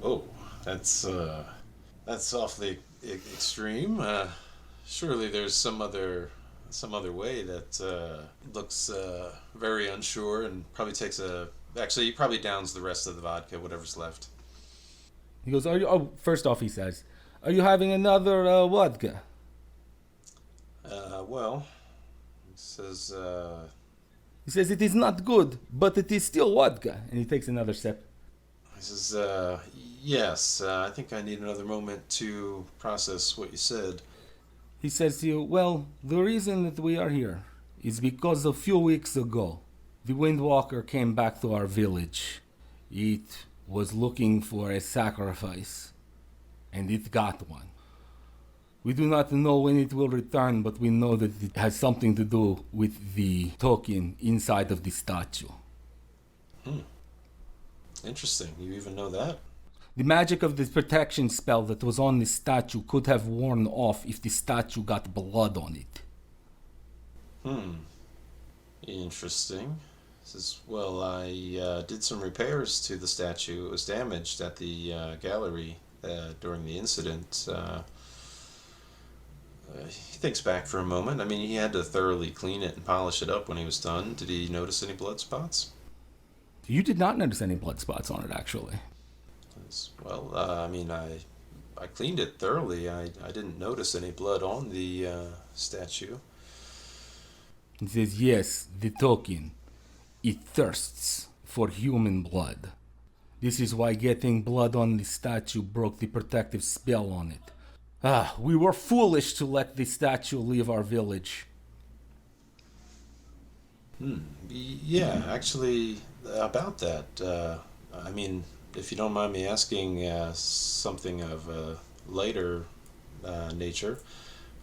Whoa, that's awfully extreme. Surely there's some other way that looks very unsure and probably takes actually he probably downs the rest of the vodka, whatever's left. He goes, first off, he says, are you having another vodka? Well, he says, He says, it is not good, but it is still vodka. And he takes another sip. he says, yes, I think I need another moment to process what you said. He says to you, well, the reason that we are here is because a few weeks ago, the Windwalker came back to our village. It was looking for a sacrifice, and it got one. We do not know when it will return, but we know that it has something to do with the token inside of the statue. Interesting. You even know that? The magic of the protection spell that was on the statue could have worn off if the statue got blood on it. Interesting. Says, well, I did some repairs to the statue. It was damaged at the gallery during the incident. He thinks back for a moment. I mean, he had to thoroughly clean it and polish it up when he was done. Did he notice any blood spots? You did not notice any blood spots on it, actually. Well, I mean, I cleaned it thoroughly. I didn't notice any blood on the statue. He says, yes, the token. It thirsts for human blood. This is why getting blood on the statue broke the protective spell on it. We were foolish to let the statue leave our village. Yeah, actually, about that. I mean, if you don't mind me asking something of a lighter nature,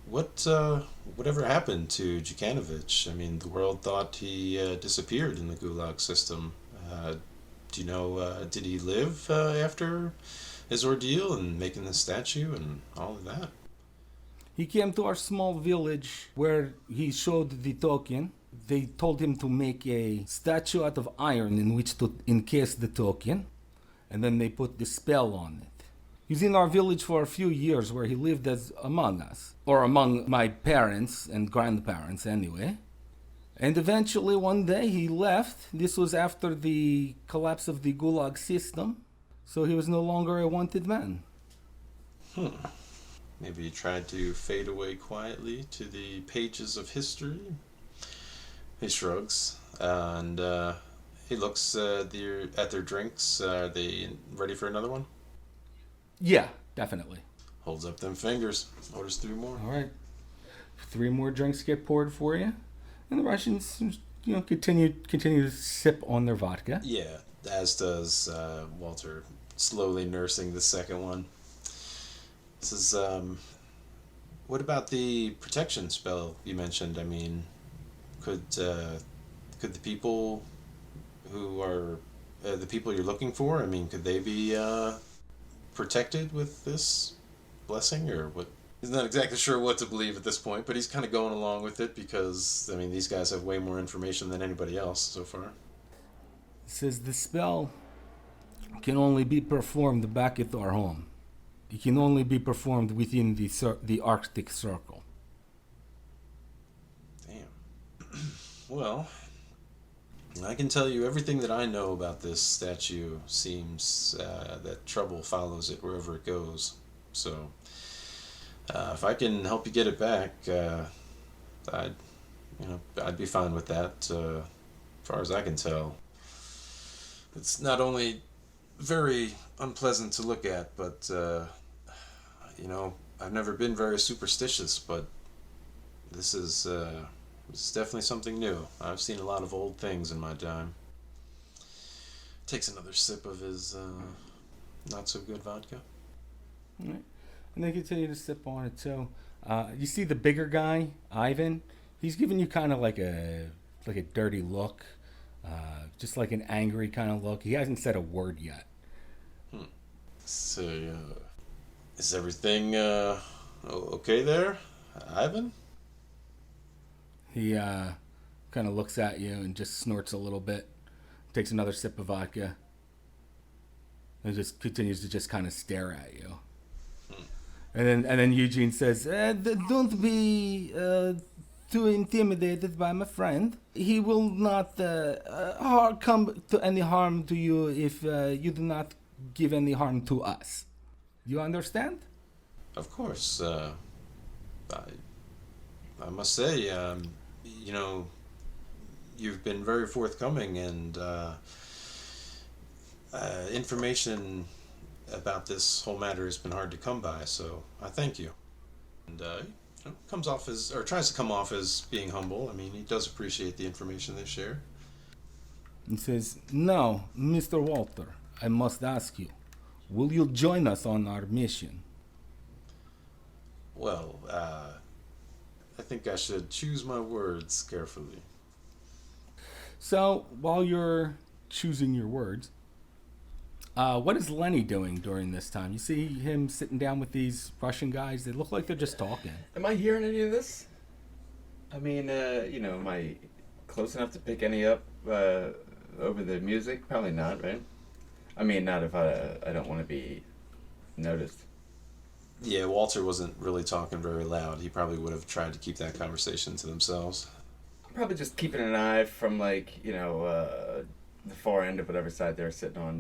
whatever happened to Jukanovic? I mean, the world thought he disappeared in the Gulag system. Do you know, did he live after his ordeal and making the statue and all of that? He came to our small village where he showed the token. They told him to make a statue out of iron in which to encase the token, and then they put the spell on it. He's in our village for a few years where he lived as among us, or among my parents and grandparents anyway. And eventually one day he left. This was after the collapse of the Gulag system, so he was no longer a wanted man. Maybe he tried to fade away quietly to the pages of history. He shrugs, and he looks at their drinks. Are they ready for another one? Yeah, definitely. Holds up them fingers. Orders 3 more. All right. 3 more drinks get poured for you. And the Russians, continue to sip on their vodka. Yeah, as does Walter, slowly nursing the second one. This is, what about the protection spell you mentioned? I mean, could the people who are the people you're looking for, I mean, could they be protected with this blessing, or what? He's not exactly sure what to believe at this point, but he's kind of going along with it because, I mean, these guys have way more information than anybody else so far. It says the spell can only be performed back at our home. It can only be performed within the Arctic Circle. Damn. Well, I can tell you everything that I know about this statue. Seems that trouble follows it wherever it goes. So, if I can help you get it back, I'd be fine with that. As far as I can tell, it's not only very unpleasant to look at, but I've never been very superstitious, but this is definitely something new. I've seen a lot of old things in my time. Takes another sip of his not so good vodka. All right. And they continue to sip on it. So you see the bigger guy, Ivan. He's giving you kind of like a dirty look, just like an angry kind of look. He hasn't said a word yet. So, is everything okay there, Ivan? He kind of looks at you and just snorts a little bit, takes another sip of vodka, and just continues to just kind of stare at you. And then Eugene says, "Don't be too intimidated by my friend. He will not come to any harm to you if you do not give any harm to us. You understand?" Of course. I must say, you've been very forthcoming, and information about this whole matter has been hard to come by, so I thank you. And comes off as, or tries to come off as being humble. I mean, he does appreciate the information they share. He says, "Now, Mr. Walter, I must ask you, will you join us on our mission?" Well, I think I should choose my words carefully. So, while you're choosing your words, What is Lenny doing during this time? You see him sitting down with these Russian guys. They look like they're just talking. Am I hearing any of this? I mean, am I close enough to pick any up over the music? Probably not, right? I mean, not if I don't want to be noticed. Yeah, Walter wasn't really talking very loud. He probably would have tried to keep that conversation to themselves. I'm probably just keeping an eye from, the far end of whatever side they're sitting on,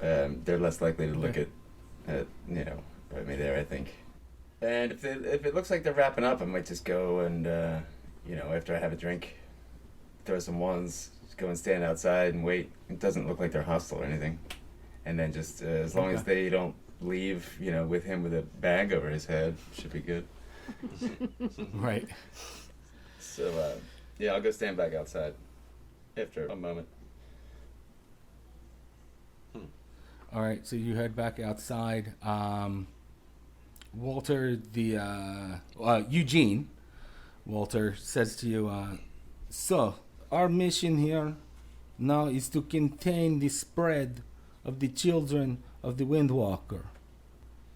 They're less likely to look at me there, I think. And if it looks like they're wrapping up, I might just go and, after I have a drink, throw some ones, just go and stand outside and wait. It doesn't look like they're hostile or anything. And then just, as long as they don't leave, with him with a bag over his head, should be good. Right. So, I'll go stand back outside after a moment. All right, so you head back outside. Walter, Eugene, Walter says to you, so, our mission here now is to contain the spread of the children of the Windwalker.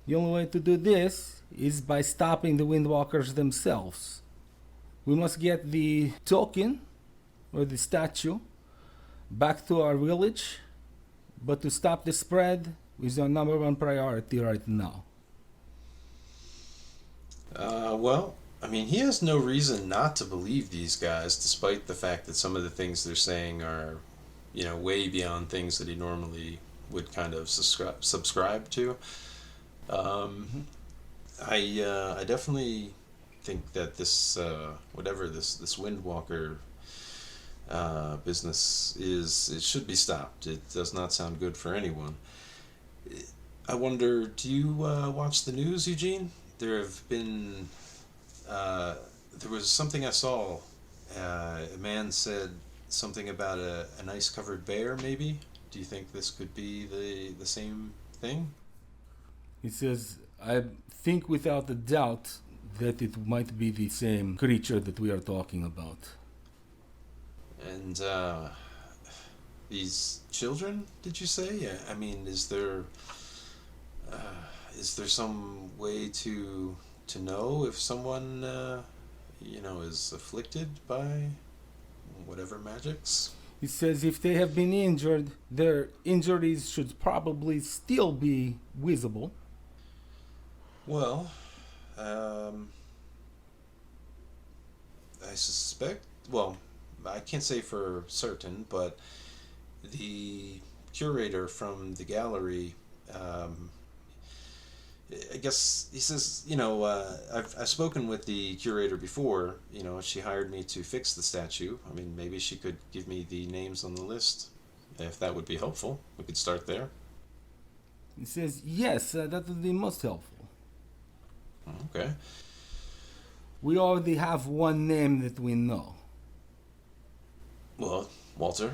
The only way to do this is by stopping the Windwalkers themselves. We must get the token, or the statue, back to our village, but to stop the spread is our number one priority right now. He has no reason not to believe these guys, despite the fact that some of the things they're saying are, way beyond things that he normally would kind of subscribe to. I definitely think that this, whatever this Windwalker business is, it should be stopped. It does not sound good for anyone. I wonder, do you watch the news, Eugene? There have been, there was something I saw, a man said something about an ice-covered bear, maybe? Do you think this could be the same thing? He says, I think without a doubt that it might be the same creature that we are talking about. And these children, did you say? I mean, is there some way to know if someone is afflicted by whatever magics? He says if they have been injured, their injuries should probably still be visible. Well, I suspect, well, I can't say for certain, but the curator from the gallery, I guess he says, I've spoken with the curator before, she hired me to fix the statue. I mean, maybe she could give me the names on the list, if that would be helpful. We could start there. He says, yes, that would be most helpful. Okay. We already have one name that we know. Well, Walter.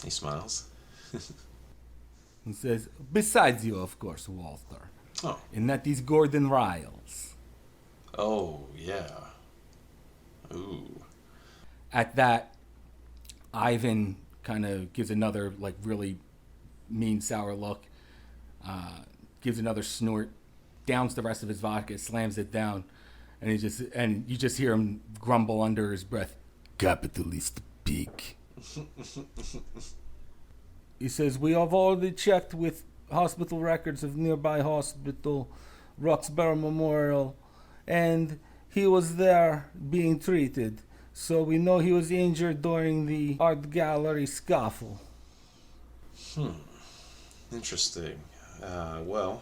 He smiles. He says, besides you, of course, Walter. Oh. And that is Gordon Riles. Oh, yeah. Ooh. At that, Ivan kind of gives another, really mean, sour look, gives another snort, downs the rest of his vodka, slams it down, and you just hear him grumble under his breath, capitalist pig. He says, we have already checked with hospital records of nearby hospital, Roxborough Memorial, and he was there being treated. So we know he was injured during the art gallery scuffle. Interesting. I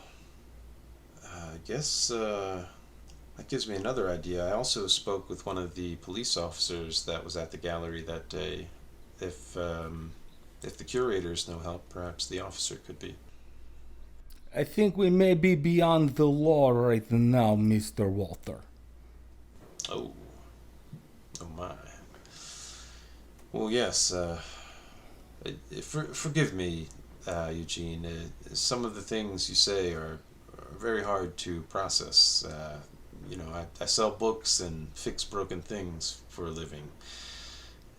guess that gives me another idea. I also spoke with one of the police officers that was at the gallery that day. If the curator's no help, perhaps the officer could be. I think we may be beyond the law right now, Mr. Walter. Oh my. Well, yes. Forgive me, Eugene. Some of the things you say are very hard to process. I sell books and fix broken things for a living.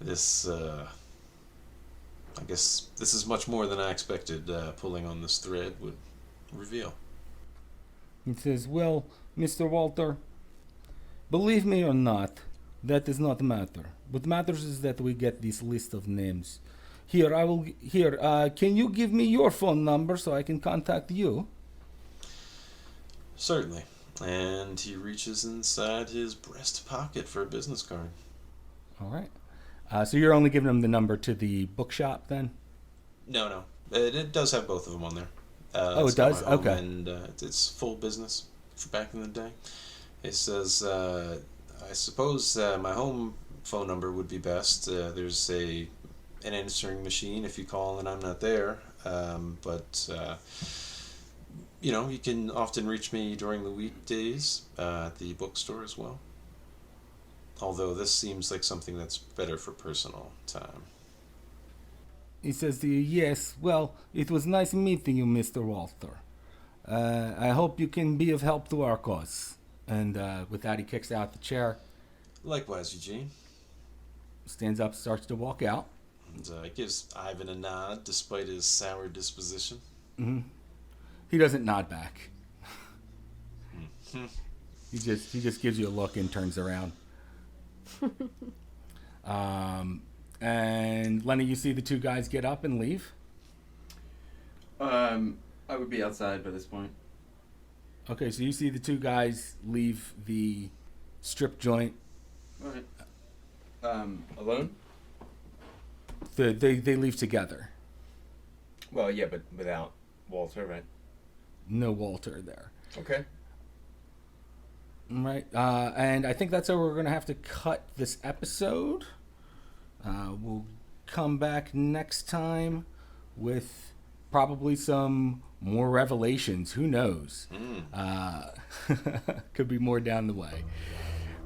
This I guess this is much more than I expected. Pulling on this thread would reveal. He says, well, Mr. Walter, believe me or not, that does not matter. What matters is that we get this list of names. Here, can you give me your phone number so I can contact you? Certainly. And he reaches inside his breast pocket for a business card. All right. So you're only giving him the number to the bookshop then? No. It does have both of them on there. Oh, It's it got does? my home Okay. And it's full business for back in the day. It says, I suppose my home phone number would be best. There's an answering machine if you call and I'm not there. But you can often reach me during the weekdays at the bookstore as well. Although this seems like something that's better for personal time. He says to you, yes, well, it was nice meeting you, Mr. Walter. I hope you can be of help to our cause. And with that, he kicks out the chair, Likewise, Eugene. stands up, starts to walk out. And gives Ivan a nod despite his sour disposition. He doesn't nod back. He just gives you a look and turns around. And Lenny, you see the two guys get up and leave? I would be outside by this point. Okay, so you see the two guys leave the strip joint. All right. Alone? They leave together. Well, yeah, but without Walter, right? No Walter there. Okay. Right. And I think that's how we're going to have to cut this episode. We'll come back next time with probably some more revelations. Who knows? Could be more down the way.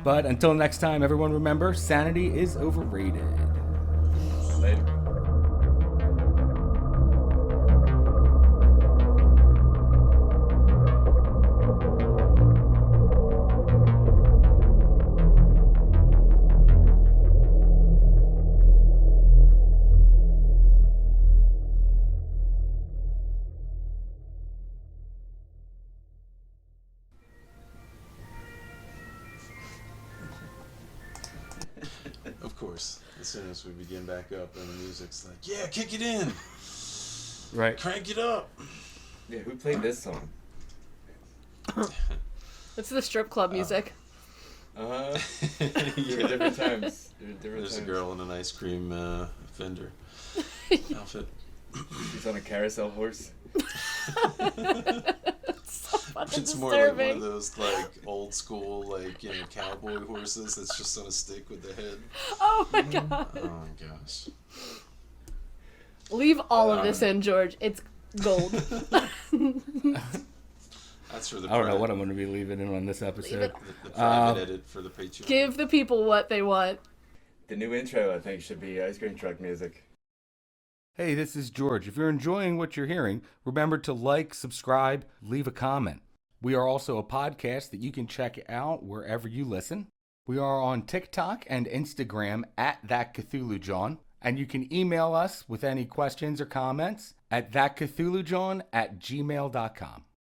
But until next time, everyone remember, sanity is overrated. Later. Of course, as soon as we begin back up and the music's like, yeah, kick it in, Right. crank it up. Yeah, who played this song? It's the strip club music. There were different times. There's a girl in an ice cream vendor outfit. She's on a carousel horse. So fucking It's more like one disturbing. of those like old school cowboy horses that's just on a stick with the head. Oh my god. Oh my gosh. Leave all of this in, George. It's gold. That's for the I don't know what I'm going to be leaving in on this episode. it. the private edit for the Patreon. Give the people what they want. The new intro, I think, should be ice cream truck music. Hey, this is George. If you're enjoying what you're hearing, remember to like, subscribe, leave a comment. We are also a podcast that you can check out wherever you listen. We are on TikTok and Instagram at That Cthulhu Jawn, and you can email us with any questions or comments at thatcthulhujawn@gmail.com.